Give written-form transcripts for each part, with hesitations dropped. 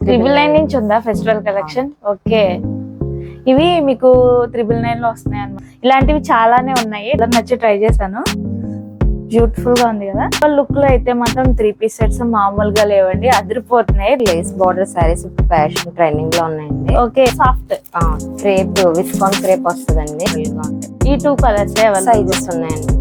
999 నుంచి ఉందా festival collection? Okay, ఇవి మీకు 999 లో వస్తున్నాయి అన్నమాట. ఇలాంటివి చాలానే ఉన్నాయి, ఇలా నచ్చి ట్రై చేశాను. బ్యూటిఫుల్ గా ఉంది కదా. లుక్ లో అయితే మాత్రం 3 పీస్ సెట్స్ మామూలుగా లేవండి, అదిరిపోతున్నాయి. Lace border sarees fashion trending లో ఉన్నాయండి. Okay, soft crepe viscose crepe వస్తుందండి. ఈ 2 కలర్స్ సైజెస్ ఉన్నాయండి.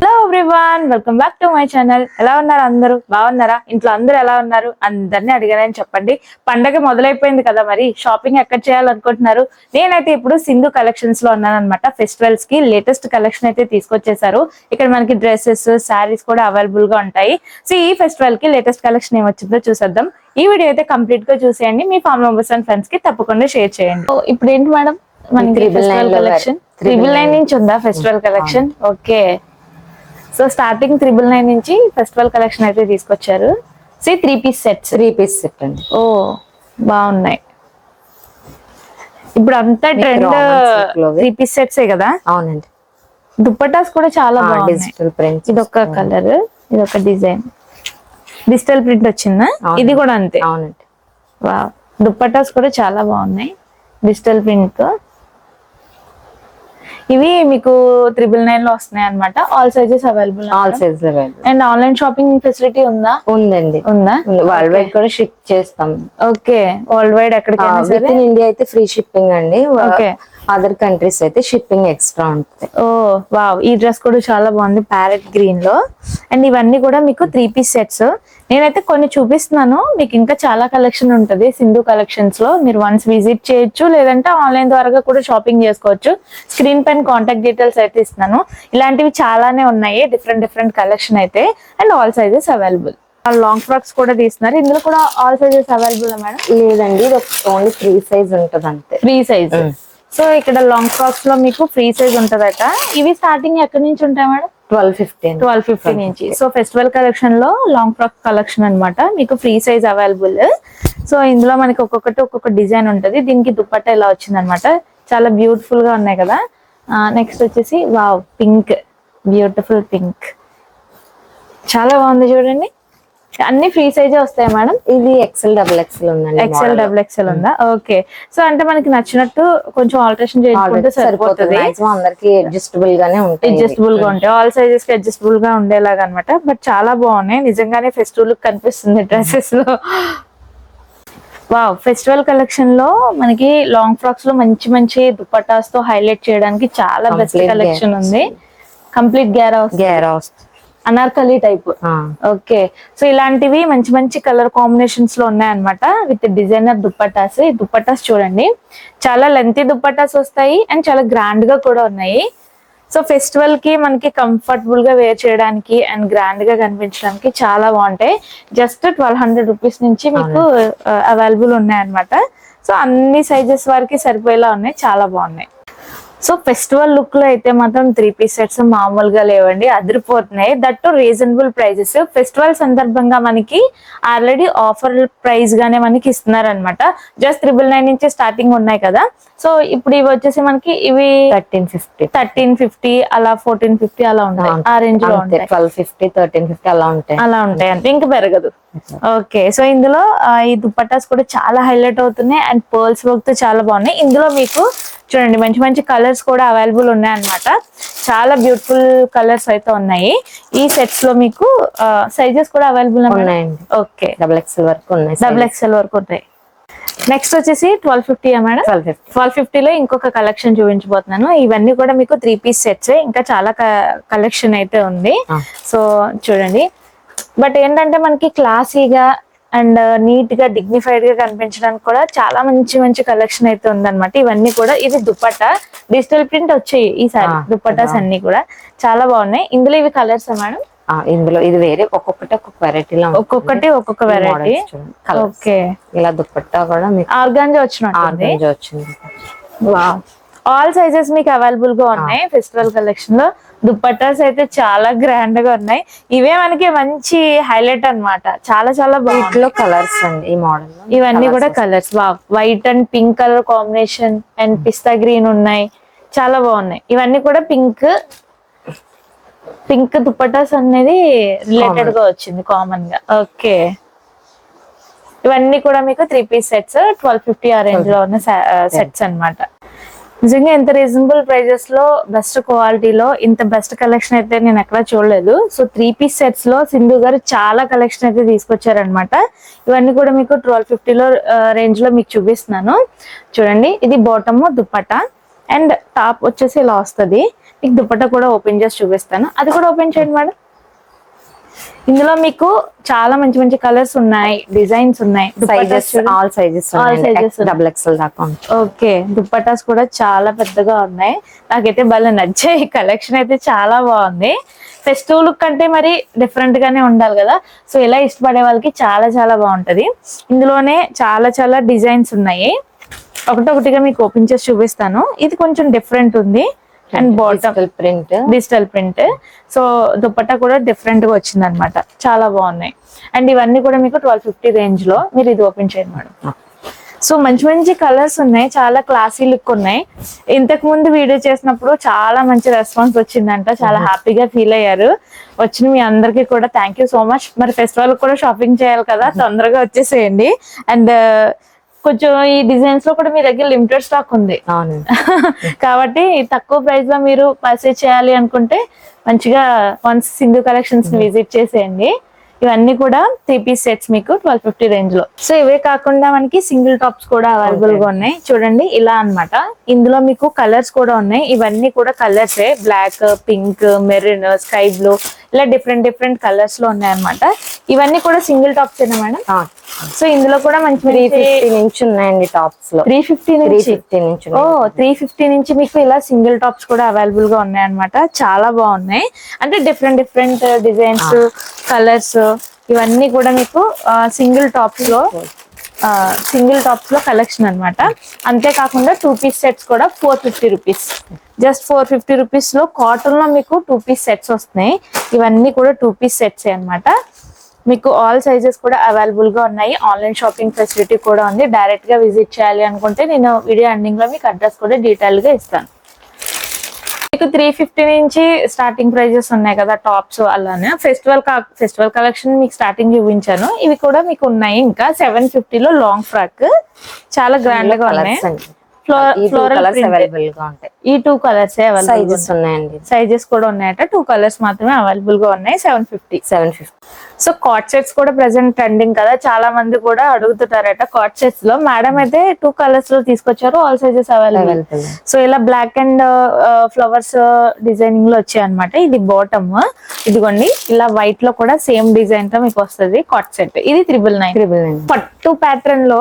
Hello everyone, welcome back to my channel. ఎలా ఉన్నారు అందరూ? బాగున్నారా? ఇంట్లో అందరూ ఎలా ఉన్నారు? అందరినీ అడిగానని చెప్పండి. పండగ మొదలైపోయింది కదా, మరి షాపింగ్ ఎక్కడ చేయాలనుకుంటున్నారు? నేనైతే ఇప్పుడు సింధు కలెక్షన్స్ లో ఉన్నాను అనమాట. ఫెస్టివల్స్ కి లేటెస్ట్ కలెక్షన్ అయితే తీసుకొచ్చేసారు. ఇక్కడ మనకి డ్రెస్సెస్, శారీస్ కూడా అవైలబుల్ గా ఉంటాయి. సో ఈ ఫెస్టివల్ కి లేటెస్ట్ కలెక్షన్ ఏం వచ్చిందో చూసేద్దాం. ఈ వీడియో అయితే కంప్లీట్ గా చూసేయండి. మీ ఫ్యామిలీ మెంబర్స్ అండ్ ఫ్రెండ్స్ కి తప్పకుండా షేర్ చేయండి. ఇప్పుడు ఏంటి మేడం మనకి ఫెస్టివల్ కలెక్షన్? 999 నుంచి ఉందా festival collection? Okay, so starting 999 నుంచి ఫెస్టివల్ కలెక్షన్ అయితే తీసుకొచ్చారు. So 3 piece sets. 3 piece set అండి. ఓ బాగున్నాయి. ఇప్పుడు అంతా ట్రెండ్ 3 పీస్ సెట్స్ కదా. అవునండి. దుప్పటాస్ కూడా చాలా బాగున్నాయి. డిజిటల్ ప్రింట్, ఇది ఒక కలర్, ఇది ఒక డిజైన్, డిజిటల్ ప్రింట్ వచ్చిందా? ఇది కూడా అంతే. అవునండి. వావ్, దుప్పటాస్ కూడా చాలా బాగున్నాయి డిజిటల్ ప్రింట్ తో. ఇవి మీకు 999 లో వస్తున్నాయి అన్నమాట. All sizes available. All sizes available. And online shopping facility ఉందా? ఉందండి. ఉందా? వరల్డ్ వైడ్ కూడా షిప్ చేస్తాం. ఓకే, వరల్డ్ వైడ్ ఎక్కడికైనా సరే. విత్ ఇన్ ఇండియా అయితే ఫ్రీ షిప్పింగ్ అండి. ఓకే, అదర్ కంట్రీస్ అయితే షిప్పింగ్ ఎక్స్ట్రా ఉంటుంది. ఓ వావ్, ఈ డ్రెస్ కూడా చాలా బాగుంది ప్యారెట్ గ్రీన్ లో. అండ్ ఇవన్నీ కూడా మీకు 3 పీస్ సెట్స్. నేనైతే కొన్ని చూపిస్తున్నాను, మీకు ఇంకా చాలా కలెక్షన్ ఉంటది సింధు కలెక్షన్స్ లో. మీరు వన్స్ విజిట్ చేయొచ్చు, లేదంటే ఆన్లైన్ ద్వారా కూడా షాపింగ్ చేసుకోవచ్చు. స్క్రీన్ పైన కాంటాక్ట్ డీటెయిల్స్ అయితే ఇస్తున్నాను. ఇలాంటివి చాలానే ఉన్నాయి, డిఫరెంట్ కలెక్షన్ అయితే. And all sizes available. Long frocks కూడా తీస్తున్నారు. ఇందులో కూడా ఆల్ సైజెస్ అవైలబుల్ మేడం? లేదండి, ఇది ఓన్లీ ఫ్రీ సైజ్ ఉంటుంది అంతే. Free size. సో ఇక్కడ లాంగ్ ఫ్రాక్స్ లో మీకు ఫ్రీ సైజ్ ఉంటదట. ఇవి స్టార్టింగ్ ఎక్కడి నుంచి ఉంటాయి మేడం? 1250 నుంచి. సో ఫెస్టివల్ కలెక్షన్ లో లాంగ్ ఫ్రాక్ కలెక్షన్ అన్నమాట. మీకు ఫ్రీ సైజ్ అవైలబుల్. సో ఇందులో మనకి ఒక్కొక్క డిజైన్ ఉంటది. దీనికి దుప్పట్టా ఇలా వచ్చింది అనమాట. చాలా బ్యూటిఫుల్ గా ఉన్నాయి కదా. నెక్స్ట్ వచ్చేసి వావ్, పింక్, బ్యూటిఫుల్ పింక్, చాలా బాగుంది చూడండి. అన్ని ఫ్రీ సైజే వస్తాయి మేడం? ఇది ఎక్సెల్ డబుల్ ఎక్సెల్ ఉందండి. ఎక్సెల్ డబుల్ ఎక్సెల్ ఉందా? ఓకే, సో అంటే మనకి నచ్చినట్టు కొంచెం ఆల్టరేషన్ చేసుకుంటే సరిపోతుంది. అందరికి అడ్జస్టబుల్ గానే ఉంటాయి. అడ్జస్టబుల్ గా ఉంటాయి, ఆల్ సైజెస్ కి అడ్జస్టబుల్ గా ఉండేలాగా అనమాట. బట్ చాలా బాగున్నాయి నిజంగానే. ఫెస్టివల్ లుక్ కనిపిస్తుంది డ్రెస్సెస్ లో. వావ్, ఫెస్టివల్ కలెక్షన్ లో మనకి లాంగ్ ఫ్రాక్స్ లో మంచి దుపట్టాస్ తో హైలైట్ చేయడానికి చాలా బెస్ట్ కలెక్షన్ ఉంది. కంప్లీట్ గేరా అనార్కలి టైప్. ఓకే, సో ఇలాంటివి మంచి కలర్ కాంబినేషన్స్ లో ఉన్నాయన్నమాట. With designer dupattas. ఈ దుప్పటాస్ చూడండి, చాలా లెంతీ దుప్పటాస్ వస్తాయి అండ్ చాలా గ్రాండ్ గా కూడా ఉన్నాయి. సో ఫెస్టివల్ కి మనకి కంఫర్టబుల్ గా వేర్ చేయడానికి అండ్ గ్రాండ్ గా కనిపించడానికి చాలా బాగుంటాయి. జస్ట్ 1200 రూపీస్ నుంచి మీకు అవైలబుల్ ఉన్నాయన్నమాట. సో అన్ని సైజెస్ వరకు సరిపోయేలా ఉన్నాయి, చాలా బాగున్నాయి. సో ఫెస్టివల్ లుక్ లో అయితే మాత్రం 3 పీస్ సెట్స్ మామూలుగా లేవండి, అదిరిపోతున్నాయి. That reasonable prices. ఫెస్టివల్ సందర్భంగా మనకి ఆల్రెడీ ఆఫర్ ప్రైస్ గానే మనకి ఇస్తున్నారు అనమాట. జస్ట్ 999 నుంచి స్టార్టింగ్ ఉన్నాయి కదా. సో ఇప్పుడు ఇవి వచ్చేసి మనకి ఇవి 1350 అలా 1450 అలా ఉంటాయి. ఆ రేంజ్ లో ఉంటాయి. 1250 1350 అలా ఉంటాయి అంటే ఇంకా పెరగదు. ఓకే, సో ఇందులో ఈ దుపట్టాస్ కూడా చాలా హైలైట్ అవుతున్నాయి అండ్ పర్ల్స్ వర్క్ తో చాలా బాగున్నాయి. ఇందులో మీకు చూడండి మంచి కలర్స్ కూడా అవైలబుల్ ఉన్నాయి అన్నమాట. చాలా బ్యూటిఫుల్ కలర్స్ అయితే ఉన్నాయి. ఈ సెట్స్ లో మీకు సైజెస్ కూడా అవైలబుల్ ఉన్నాయండి. ఓకే, డబుల్ ఎక్సెల్ వరకు ఉన్నాయి. డబుల్ ఎక్సెల్ వరకు ఉంటాయి. నెక్స్ట్ వచ్చేసి 1250 మేడం? 1250 లో ఇంకొక కలెక్షన్ చూపించబోతున్నాను. ఇవన్నీ కూడా మీకు 3 పీస్ సెట్స్. ఇంకా చాలా కలెక్షన్ అయితే ఉంది. సో చూడండి, బట్ ఏంటంటే మనకి క్లాసీగా అండ్ నీట్ గా డిగ్నిఫైడ్ గా కనిపించడానికి కూడా చాలా మంచి కలెక్షన్ అయితే ఉందన్నమాట. ఇవన్నీ కూడా, ఇది దుపట్టా డిజిటల్ ప్రింట్ వచ్చాయి ఈసారి దుపట్టాస్ అన్ని కూడా చాలా బాగున్నాయి. ఇందులో ఇవి కలర్స్ మేడం? ఇందులో ఇది వేరే ఒక్కొక్కటి ఒక్కొక్క వెరైటీలో, ఒక్కొక్క వెరైటీ. ఓకే, ఇలా దుపట్టా కూడా ఆర్గాంజా వచ్చింది. వావ్, ఆల్ సైజెస్ మీకు అవైలబుల్ గా ఉన్నాయి ఫెస్టివల్ కలెక్షన్ లో. దుపట్టాస్ అయితే చాలా గ్రాండ్ గా ఉన్నాయి. ఇవే మనకి మంచి హైలైట్ అన్నమాట. చాలా వీటిలో కలర్స్ అండి. ఈ మోడల్ ఇవన్నీ కూడా colours. Wow, white and pink colour combination and pista green ఉన్నాయి, చాలా బాగున్నాయి. ఇవన్నీ కూడా పింక్ పింక్ దుపట్టాస్ అనేది రిలేటెడ్ గా వచ్చింది కామన్ గా. ఓకే, ఇవన్నీ కూడా మీకు 3 పీస్ సెట్స్ 1250 ఆ రేంజ్ లో ఉన్న సెట్స్ అన్నమాట. నిజంగా ఎంత రీజనబుల్ ప్రైజెస్ లో బెస్ట్ క్వాలిటీలో ఇంత బెస్ట్ కలెక్షన్ అయితే నేను ఎక్కడ చూడలేదు. సో 3 పీస్ సెట్స్ లో సింధు గారు చాలా కలెక్షన్ అయితే తీసుకొచ్చారనమాట. ఇవన్నీ కూడా మీకు 1250 లో రేంజ్ లో మీకు చూపిస్తున్నాను. చూడండి, ఇది బాటమ్ దుపట్టా అండ్ టాప్ వచ్చేసి ఇలా వస్తుంది. మీకు దుపట్టా కూడా ఓపెన్ చేసి చూపిస్తాను. అది కూడా ఓపెన్ చేయండి మేడం. ఇందులో మీకు చాలా మంచి మంచి కలర్స్ ఉన్నాయి, డిజైన్స్ ఉన్నాయి. Sizes all sizes double XL దాకా. ఓకే, దుపట్టాస్ కూడా చాలా పెద్దగా ఉన్నాయి. నాకైతే భలే నచ్చాయి. కలెక్షన్ అయితే చాలా బాగుంది. ఫెస్టివ్ లుక్ అంటే మరి డిఫరెంట్ గానే ఉండాలి కదా. సో ఇలా ఇష్టపడే వాళ్ళకి చాలా చాలా బాగుంటది. ఇందులోనే చాలా చాలా డిజైన్స్ ఉన్నాయి. ఒకటొకటిగా మీకు ఓపెన్ చేసి చూపిస్తాను. ఇది కొంచెం డిఫరెంట్ ఉంది and bottom digital print. So dupatta కూడా డిఫరెంట్ గా వచ్చింది అనమాట. చాలా బాగున్నాయి. అండ్ ఇవన్నీ కూడా మీకు 1250 రేంజ్ లో. మీరు ఇది ఓపెన్ చేయండి మేడం. సో మంచి మంచి కలర్స్ ఉన్నాయి, చాలా క్లాసీ లుక్ ఉన్నాయి. ఇంతకు ముందు వీడియో చేసినప్పుడు చాలా మంచి రెస్పాన్స్ వచ్చిందంట, చాలా హ్యాపీగా ఫీల్ అయ్యారు. వచ్చిన మీ అందరికి కూడా థ్యాంక్ యూ సో మచ్. మరి ఫెస్టివల్ కూడా షాపింగ్ చేయాలి కదా, తొందరగా వచ్చేసేయండి. అండ్ కొంచెం ఈ డిజైన్స్ లో కూడా మీ దగ్గర లిమిటెడ్ స్టాక్ ఉంది కాబట్టి తక్కువ ప్రైస్ లో మీరు పర్చేజ్ చేయాలి అనుకుంటే మంచిగా వన్స్ సింధు కలెక్షన్స్ విజిట్ చేసేయండి. ఇవన్నీ కూడా 3 పీస్ సెట్స్ మీకు 1250 రేంజ్ లో. సో ఇవే కాకుండా మనకి సింగిల్ టాప్స్ కూడా అవైలబుల్ గా ఉన్నాయి. చూడండి ఇలా అన్నమాట. ఇందులో మీకు కలర్స్ కూడా ఉన్నాయి. ఇవన్నీ కూడా colours black, pink, maroon, sky blue ఇలా డిఫరెంట్ డిఫరెంట్ కలర్స్ లో ఉన్నాయి అన్నమాట. ఇవన్నీ కూడా సింగిల్ టాప్స్ ఏనా మేడం? సో ఇందులో కూడా మంచి 350 నుంచి ఉన్నాయండి టాప్స్ లో. 350 నుంచి. ఓ 350 నుంచి మీకు ఇలా సింగిల్ టాప్స్ కూడా అవైలబుల్ గా ఉన్నాయి అన్నమాట. చాలా బాగున్నాయి. అంటే డిఫరెంట్ డిఫరెంట్ డిజైన్స్, కలర్స్ ఇవన్నీ కూడా మీకు సింగిల్ టాప్స్ లో కలెక్షన్ అన్నమాట. అంతేకాకుండా 2 పీస్ సెట్స్ కూడా 450 రూపీస్. జస్ట్ 450 రూపీస్ లో కాటన్ లో మీకు 2 పీస్ సెట్స్ వస్తున్నాయి. ఇవన్నీ కూడా 2 పీస్ సెట్స్ అన్నమాట. మీకు ఆల్ సైజెస్ కూడా అవైలబుల్ గా ఉన్నాయి. ఆన్లైన్ షాపింగ్ ఫెసిలిటీ కూడా ఉంది. డైరెక్ట్ గా విజిట్ చేయాలి అనుకుంటే నేను వీడియో ఎండింగ్ లో మీకు అడ్రస్ కూడా డీటెయిల్ గా ఇస్తాను. మీకు 350 నుంచి స్టార్టింగ్ ప్రైజెస్ ఉన్నాయి కదా టాప్స్. అలానే ఫెస్టివల్ కలెక్షన్ మీకు స్టార్టింగ్ చూపించాను. ఇవి కూడా మీకు ఉన్నాయి. ఇంకా 750 లో లాంగ్ ఫ్రాక్ చాలా గ్రాండ్ గా ఉన్నాయి. ఫ్లోరల్ అవైలబుల్ గా ఉంటాయి. ఈ 2 కలర్స్ సైజెస్ ఉన్నాయండి. సైజెస్ కూడా ఉన్నాయట. 2 కలర్స్ మాత్రమే అవైలబుల్ గా ఉన్నాయి. 750. సో కాట్ సెట్స్ కూడా ప్రెసెంట్ ట్రెండింగ్ కదా, చాలా మంది కూడా అడుగుతుంటారట కాట్ సెట్స్ లో. మేడం అయితే 2 కలర్స్ లో తీసుకొచ్చారు. All sizes available. సో ఇలా బ్లాక్ అండ్ ఫ్లవర్స్ డిజైనింగ్ లో వచ్చాయి అనమాట. ఇది బాటమ్. ఇదిగోండి ఇలా వైట్ లో కూడా సేమ్ డిజైన్ తో మీకు వస్తుంది కాట్ సెట్. ఇది 999. పట్టు ప్యాటర్న్ లో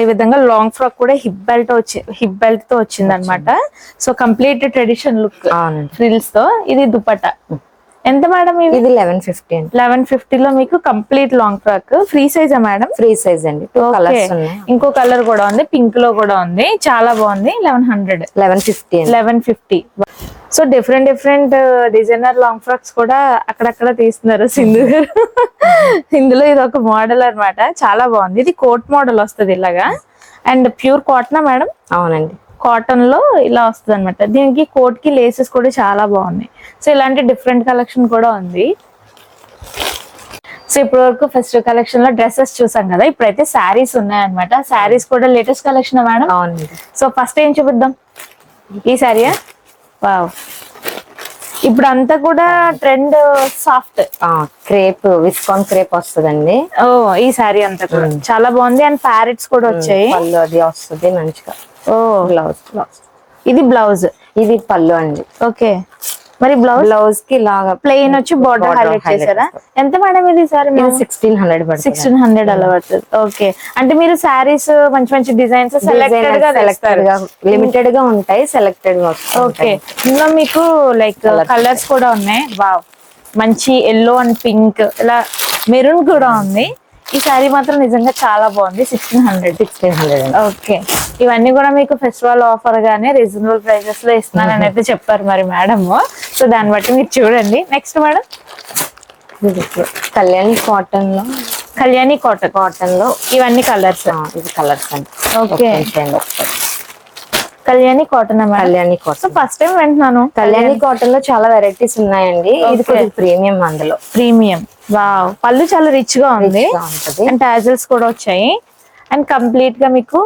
ఈ విధంగా లాంగ్ ఫ్రాక్ కూడా హిప్ బెల్ట్ తో వచ్చింది అనమాట. So complete tradition look frills తో. ఇది దుపట్టా. ఎంత మేడం? ఇది 1150. 1150 లో మీకు కంప్లీట్ లాంగ్ ఫ్రాక్. ఫ్రీ సైజా మేడం? ఫ్రీ సైజ్ అండి. ఇంకో కలర్ కూడా ఉంది, పింక్ లో కూడా ఉంది. చాలా బాగుంది. 1150. So different designer long frocks కూడా అక్కడక్కడ తీస్తున్నారు సింధు గారు. ఇందులో ఇది ఒక మోడల్ అన్నమాట. చాలా బాగుంది. ఇది కోట్ మోడల్ వస్తుంది ఇలాగా. And pure cotton madam? అవునండి, కాటన్ లో ఇలా వస్తుంది అనమాట. దీనికి కోట్ కి లేసెస్ కూడా చాలా బాగున్నాయి. సో ఇలాంటి డిఫరెంట్ కలెక్షన్ కూడా ఉంది. సో ఇప్పటి వరకు ఫెస్టివ్ కలెక్షన్ లో డ్రెస్సెస్ చూసాం కదా, ఇప్పుడైతే శారీస్ ఉన్నాయన్నమాట. శారీస్ కూడా లేటెస్ట్ కలెక్షన్ మేడం? అవునండి. సో ఫస్ట్ ఏం చూపిద్దాం? ఈ శారీయా? వావ్, ఇప్పుడు అంతా కూడా trend soft crepe, viscose crepe వస్తుందండి. ఓ ఈ శారీ అంతా కూడా చాలా బాగుంది. అండ్ ప్యారెట్స్ కూడా వచ్చాయి. పళ్ళు అది వస్తుంది మంచిగా. ఓ బ్లౌజ్. ఇది బ్లౌజ్, ఇది పళ్ళు అండి. ఓకే. మరి బ్లౌజ్ కి లాగా ప్లెయిన్ వచ్చి బార్డర్ హైలైట్ చేశారా? ఎంత మేడం ఇది సారీ? 1600 అలా పడుతుంది. ఓకే. అంటే మీరు శారీస్ మంచి మంచి డిజైన్స్ సెలెక్టెడ్ గా లిమిటెడ్ గా ఉంటాయి, సెలెక్టెడ్ గా. ఓకే. ఇందులో మీకు లైక్ కలర్స్ కూడా ఉన్నాయి. వావ్, మంచి ఎల్లో అండ్ పింక్, ఇలా మెరూన్ కూడా ఉంది. ఈ శారీ మాత్రం నిజంగా చాలా బాగుంది. 1600. ఓకే. ఇవన్నీ కూడా మీకు ఫెస్టివల్ ఆఫర్ గానే రీజనబుల్ ప్రైసెస్ లో ఇస్తున్నానని అయితే చెప్పారు మరి మేడం. సో దాన్ని బట్టి మీరు చూడండి. నెక్స్ట్ మేడం, కళ్యాణి కాటన్ లో. కళ్యాణి కాటన్ లో ఇవన్నీ కలర్స్. ఇది కలర్స్ అండి. Okay. Kalyani cotton Kalyani so cotton. First time వింటున్నాను కళ్యాణి కాటన్ లో చాలా వెరైటీస్ ఉన్నాయండి. ఇది Okay. కొంచెం ప్రీమియం అందులో. ప్రీమియం. వావ్, పళ్ళు చాలా రిచ్ గా ఉంది Rich గా ఉంటది. అండ్ టాజల్స్ కూడా వచ్చాయి అండ్ కంప్లీట్ గా మీకు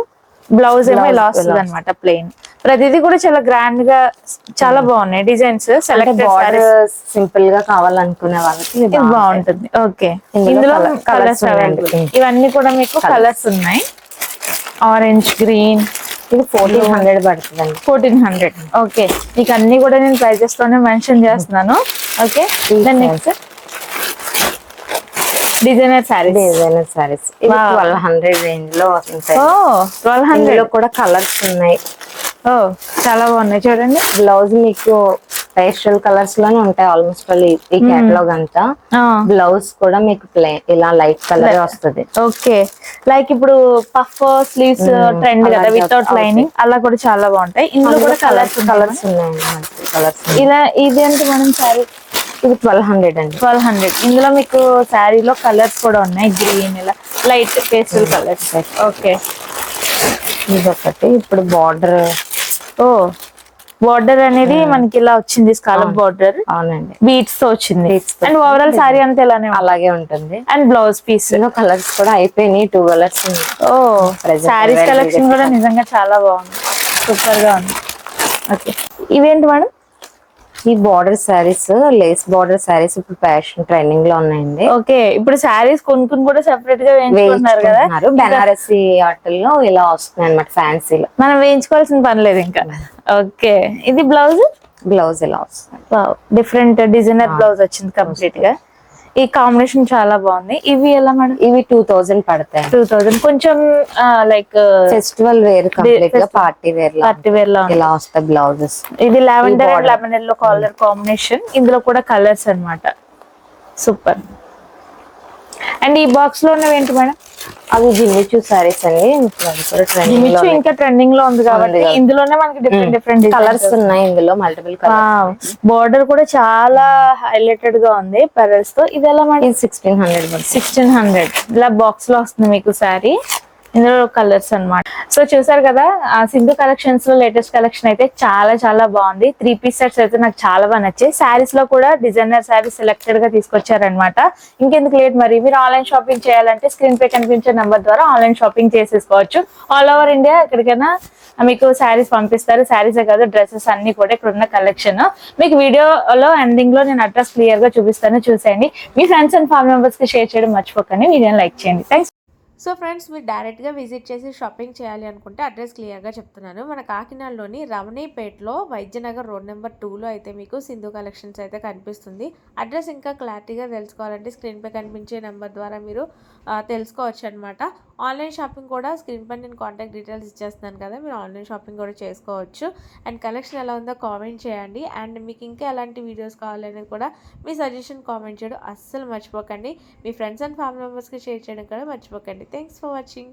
బ్లౌజ్ ఏమో ఇలా వస్తుంది ఇలా అనమాట ప్లెయిన్. ప్రతిదీ కూడా చాలా గ్రాండ్ గా చాలా బాగున్నాయి డిజైన్స్. అంటే సెలెక్టెడ్ బార్డర్ సింపుల్ గా కావాలనుకునే వాళ్ళకి ఇది ఇది బాగుంటది. బాగుంటుంది. ఓకే, ఇందులో ఇందులో colours కలర్స్ ఉన్నాయండి. అవైలబుల్. ఇవన్నీ కూడా మీకు కలర్స్ ఉన్నాయి. Orange, green. ఇది 1400 పడుతుందండి. 1400. ఓకే, మీకు అన్ని కూడా నేను ప్రైజెస్ తోనే మెన్షన్ చేస్తున్నాను. Okay, next designer saris. Designer saris ఇది 1200 రేంజ్ లో ఉంటాయి. ఓ 1200. ఇందులో కూడా కలర్స్ ఉన్నాయి. ఓ చాలా బాగున్నాయి చూడండి. బ్లౌజ్ మీకు పేస్టల్ కలర్స్ లోనే ఉంటాయి ఆల్మోస్ట్ ఈ కేటలాగ్ అంతా. బ్లౌజ్ కూడా మీకు ఇలా లైట్ కలర్ వస్తుంది. ఓకే, లైక్ ఇప్పుడు పఫ్ స్లీవ్స్ ట్రెండ్ కదా వితౌట్ లైనింగ్, అలా కూడా చాలా బాగుంటాయి. ఇందులో కూడా కలర్స్ ఉన్నాయండి. మంచి కలర్స్. ఇలా ఇదేంటి మనం సారీ? ఇది 1200 అండి. 1200. ఇందులో మీకు శారీలో కలర్స్ కూడా ఉన్నాయి. గ్రీన్, ఇలా లైట్ పేస్టల్ కలర్స్. ఓకే, ఇది ఒకటి. ఇప్పుడు బార్డర్. ఓ బార్డర్ అనేది మనకి ఇలా వచ్చింది, స్కాలప్ బార్డర్ అవునండి, బీట్స్ తో వచ్చింది. Beads తో. అండ్ ఓవరాల్ సారీ అంతా ఇలానే అలాగే ఉంటుంది. And blouse piece. ఇందులో కలర్స్ కూడా అయిపోయినాయి. 2 కలర్స్ ఉన్నాయి. ఓ Present శారీస్ available కలెక్షన్ కూడా నిజంగా చాలా బాగుంది, సూపర్ గా ఉంది. ఓకే, ఇవేంటి మేడం? ఈ border saris, lace border saris ఇప్పుడు ఫ్యాషన్ ట్రెండింగ్ లో ఉన్నాయండి. ఓకే, ఇప్పుడు శారీస్ కొనుక్కుని కూడా సెపరేట్ గా వేయించుకుంటున్నారు కదా. బెనారసి ఆటల్లో ఇలా వస్తున్నాయి అనమాట, ఫ్యాన్సీలో. మనం వేయించుకోవాల్సిన పని లేదు ఇంకా. ఓకే, ఇది బ్లౌజ్. బ్లౌజ్ ఇలా వస్తుంది. డిఫరెంట్ డిజైనర్ బ్లౌజ్ వచ్చింది కంప్లీట్ గా. ఈ కాంబినేషన్ చాలా బాగుంది. ఇవి ఎలా మేడం? ఇవి 2000 పడతాయి. 2000. కొంచెం లైక్ ఫెస్టివల్ వేర్, కంప్లీట్ గా పార్టీ వేర్ లో ఇలా వస్తాయి బ్లౌజెస్. ఇది lavender and lemon yellow colour combination. ఇందులో కూడా కలర్స్ అన్నమాట. సూపర్. అండ్ ఈ బాక్స్ లో ఉన్నవి ఏంటి మేడం? అవి జిమ్మిచూ సారీస్ అండి. అది కూడా ట్రెండింగ్ లో జిమిచ్చు ఇంకా ట్రెండింగ్ లో ఉంది కాబట్టి ఇందులోనే మనకి డిఫరెంట్ డిఫరెంట్ కలర్స్ ఉన్నాయి. ఇందులో మల్టిపుల్ కలర్స్. బోర్డర్ కూడా చాలా హైలైటెడ్ గా ఉంది పెరల్స్ తో. ఇది ఎలా మేడం? 1600. 1600. ఇలా బాక్స్ లో వస్తుంది మీకు సారీ. ఇందులో కలర్స్ అన్నమాట. సో చూసారు కదా, ఆ సింధు కలెక్షన్స్ లో లేటెస్ట్ కలెక్షన్ అయితే చాలా చాలా బాగుంది. 3 పీస్ సెట్స్ అయితే నాకు చాలా బాగా నచ్చాయి. శారీస్ లో కూడా డిజైనర్ శారీస్ సెలెక్టెడ్ గా తీసుకొచ్చారనమాట. ఇంకెందుకు లేట్, మరి మీరు ఆన్లైన్ షాపింగ్ చేయాలంటే స్క్రీన్ పై కనిపించే నంబర్ ద్వారా ఆన్లైన్ షాపింగ్ చేసేసుకోవచ్చు. ఆల్ ఓవర్ ఇండియా ఎక్కడికైనా మీకు శారీస్ పంపిస్తారు. శారీసే కాదు, డ్రెస్సెస్ అన్ని కూడా ఇక్కడ ఉన్న కలెక్షన్. మీకు వీడియోలో ఎండింగ్ లో నేను అడ్రస్ క్లియర్ గా చూపిస్తాను, చూసేయండి. మీ ఫ్రెండ్స్ అండ్ ఫ్యామిలీ మెంబర్స్ కి షేర్ చేయడం మర్చిపోకండి. వీడియోని లైక్ చేయండి. థ్యాంక్స్. సో ఫ్రెండ్స్, మీరు డైరెక్ట్గా విజిట్ చేసి షాపింగ్ చేయాలి అనుకుంటే అడ్రస్ క్లియర్గా చెప్తున్నాను. మన కాకినాడలోని రమణీపేటలో వైద్యనగర్ రోడ్ నెంబర్ 2లో అయితే మీకు సింధు కలెక్షన్స్ అయితే కనిపిస్తుంది. అడ్రస్ ఇంకా క్లారిటీగా తెలుసుకోవాలంటే స్క్రీన్పై కనిపించే నెంబర్ ద్వారా మీరు తెలుసుకోవచ్చు అనమాట. ఆన్లైన్ షాపింగ్ కూడా స్క్రీన్పై నేను కాంటాక్ట్ డీటెయిల్స్ ఇచ్చేస్తున్నాను కదా, మీరు ఆన్లైన్ షాపింగ్ కూడా చేసుకోవచ్చు. అండ్ కలెక్షన్ ఎలా ఉందో కామెంట్ చేయండి. అండ్ మీకు ఇంకా ఎలాంటి వీడియోస్ కావాలనేది కూడా మీ సజెషన్ కామెంట్ చేయడం అస్సలు మర్చిపోకండి. మీ ఫ్రెండ్స్ అండ్ ఫ్యామిలీ మెంబర్స్కి షేర్ చేయడం కూడా మర్చిపోకండి. Thanks for watching.